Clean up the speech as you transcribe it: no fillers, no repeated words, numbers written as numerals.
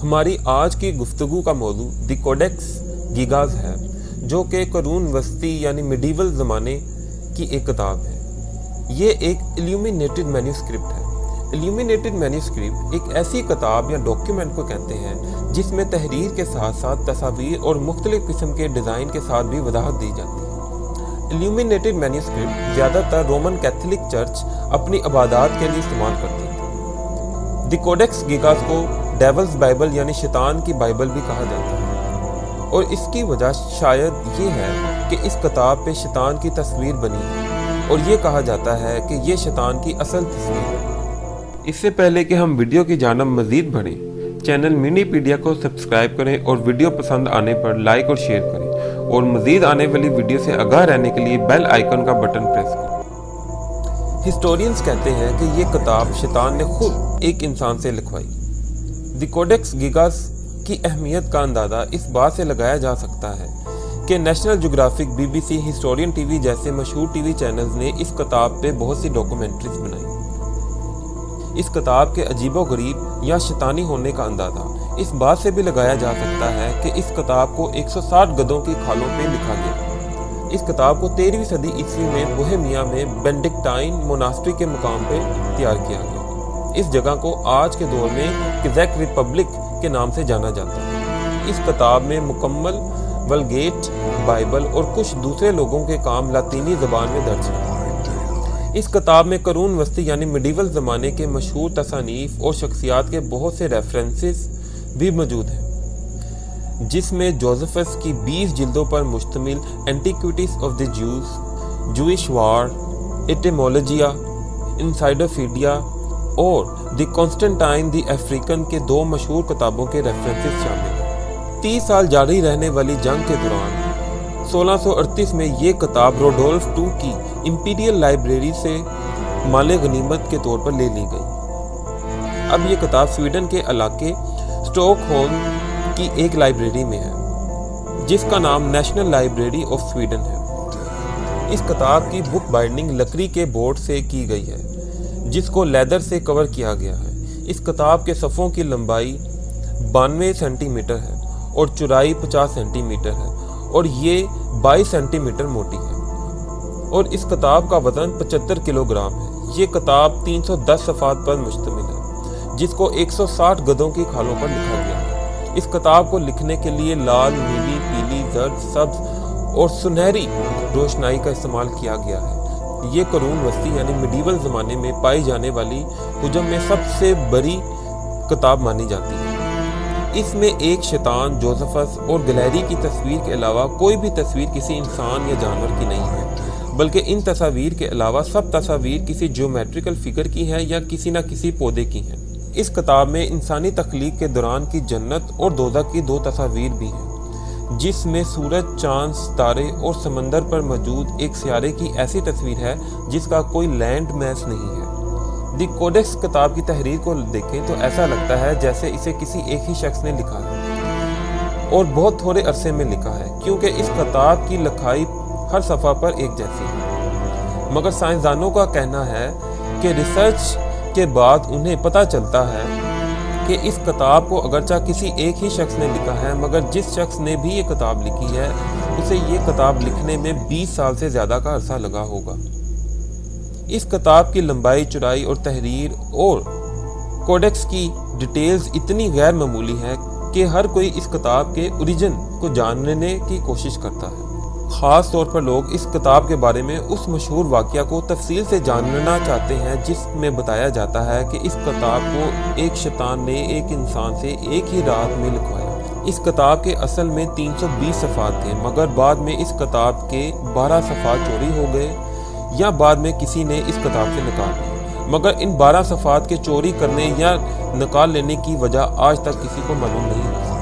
ہماری آج کی گفتگو کا موضوع دی کوڈیکس گیگاز ہے، جو کہ قرون وسطی یعنی میڈیول زمانے کی ایک کتاب ہے۔ یہ ایک ایلومینیٹڈ مینیوسکرپٹ ہے۔ ایلومینیٹڈ مینیوسکرپٹ ایک ایسی کتاب یا ڈاکیومنٹ کو کہتے ہیں جس میں تحریر کے ساتھ ساتھ تصاویر اور مختلف قسم کے ڈیزائن کے ساتھ بھی وضاحت دی جاتی ہے۔ ایلومینیٹڈ مینیوسکرپٹ زیادہ تر رومن کیتھولک چرچ اپنی عبادات کے لیے استعمال کرتی تھی۔ دی کوڈیکس گیگاز کو ڈیولز بائبل یعنی شیطان کی بائبل بھی کہا جاتا ہے، اور اس کی وجہ شاید یہ ہے کہ اس کتاب پہ شیطان کی تصویر بنی ہے، اور یہ کہا جاتا ہے کہ یہ شیطان کی اصل تصویر ہے۔ اس سے پہلے کہ ہم ویڈیو کی جانب مزید بڑھیں، چینل منی پیڈیا کو سبسکرائب کریں اور ویڈیو پسند آنے پر لائک اور شیئر کریں، اور مزید آنے والی ویڈیو سے آگاہ رہنے کے لیے بیل آئیکن کا بٹن پریس کریں۔ ہسٹورینز کہتے ہیں کہ یہ کتاب شیطان نے خود ایک انسان سے لکھوائی۔ دی کوڈیکس گیگاز کی اہمیت کا اندازہ اس بات سے لگایا جا سکتا ہے کہ national geographic, BBC، historian T V جیسے مشہور ٹی وی چینلز نے اس کتاب پہ بہت سی ڈاکومنٹریز بنائی۔ اس کتاب کے عجیب و غریب یا شیطانی ہونے کا اندازہ اس بات سے بھی لگایا جا سکتا ہے کہ اس کتاب کو 160 گدھوں کی کھالوں پہ لکھا گیا۔ اس کتاب کو 13ویں صدی عیسوی میں بوہیمیا میں بینڈکٹائن موناسٹری کے مقام پہ تیار کیا گیا۔ اس جگہ کو آج کے دور میں کیزیک ریپبلک کے نام سے جانا جاتا ہے۔ اس کتاب میں مکمل ولگیٹ بائبل اور کچھ دوسرے لوگوں کے کام لاطینی زبان میں درج ہیں۔ اس کتاب میں قرون وسطی یعنی میڈیول زمانے کے مشہور تصانیف اور شخصیات کے بہت سے ریفرنسز بھی موجود ہیں، جس میں جوزفس کی 20 جلدوں پر مشتمل اینٹیکویٹیز آف دی جوز، جوئش وار، ایٹیمولوجیا، انسائڈوپیڈیا اور دی کانسٹنٹائن دی افریقن کے 2 مشہور کتابوں کے ریفرنسز شامل ہیں۔ 30 سال جاری رہنے والی جنگ کے دوران 1638 میں یہ کتاب روڈولف II کی امپیریل لائبریری سے مال غنیمت کے طور پر لے لی گئی۔ اب یہ کتاب سویڈن کے علاقے اسٹاک ہولم کی ایک لائبریری میں ہے، جس کا نام نیشنل لائبریری آف سویڈن ہے۔ اس کتاب کی بک بائنڈنگ لکڑی کے بورڈ سے کی گئی ہے، جس کو لیدر سے کور کیا گیا ہے۔ اس کتاب کے صفحوں کی لمبائی 92 سینٹی میٹر ہے اور چوڑائی 50 سینٹی میٹر ہے، اور یہ 22 سینٹی میٹر موٹی ہے، اور اس کتاب کا وزن 75 کلو گرام ہے۔ یہ کتاب 310 صفحات پر مشتمل ہے، جس کو 160 گدھوں کی کھالوں پر لکھا گیا ہے۔ اس کتاب کو لکھنے کے لیے لال، نیلی، پیلی، زرد، سبز اور سنہری روشنائی کا استعمال کیا گیا ہے۔ یہ قرون وسطی یعنی میڈیول زمانے میں پائی جانے والی حجم میں سب سے بڑی کتاب مانی جاتی ہے۔ اس میں ایک شیطان، جوزفس اور گلیری کی تصویر کے علاوہ کوئی بھی تصویر کسی انسان یا جانور کی نہیں ہے، بلکہ ان تصاویر کے علاوہ سب تصاویر کسی جیومیٹریکل فگر کی ہیں یا کسی نہ کسی پودے کی ہیں۔ اس کتاب میں انسانی تخلیق کے دوران کی جنت اور دوزخ کی 2 تصاویر بھی ہیں، جس میں سورج، چاند، ستارے اور سمندر پر موجود ایک سیارے کی ایسی تصویر ہے جس کا کوئی لینڈ میس نہیں ہے۔ دی کوڈیکس کتاب کی تحریر کو دیکھیں تو ایسا لگتا ہے جیسے اسے کسی ایک ہی شخص نے لکھا ہے، اور بہت تھوڑے عرصے میں لکھا ہے، کیونکہ اس کتاب کی لکھائی ہر صفحہ پر ایک جیسی ہے۔ مگر سائنسدانوں کا کہنا ہے کہ ریسرچ کے بعد انہیں پتہ چلتا ہے کہ اس کتاب کو اگرچہ کسی ایک ہی شخص نے لکھا ہے، مگر جس شخص نے بھی یہ کتاب لکھی ہے اسے یہ کتاب لکھنے میں 20 سال سے زیادہ کا عرصہ لگا ہوگا۔ اس کتاب کی لمبائی، چوڑائی اور تحریر اور کوڈیکس کی ڈیٹیلز اتنی غیر معمولی ہے کہ ہر کوئی اس کتاب کے اوریجن کو جاننے کی کوشش کرتا ہے۔ خاص طور پر لوگ اس کتاب کے بارے میں اس مشہور واقعہ کو تفصیل سے جاننا چاہتے ہیں، جس میں بتایا جاتا ہے کہ اس کتاب کو ایک شیطان نے ایک انسان سے ایک ہی رات میں لکھوایا۔ اس کتاب کے اصل میں 320 صفحات تھے، مگر بعد میں اس کتاب کے 12 صفحات چوری ہو گئے یا بعد میں کسی نے اس کتاب سے نکال لی، مگر ان 12 صفحات کے چوری کرنے یا نکال لینے کی وجہ آج تک کسی کو معلوم نہیں ہے۔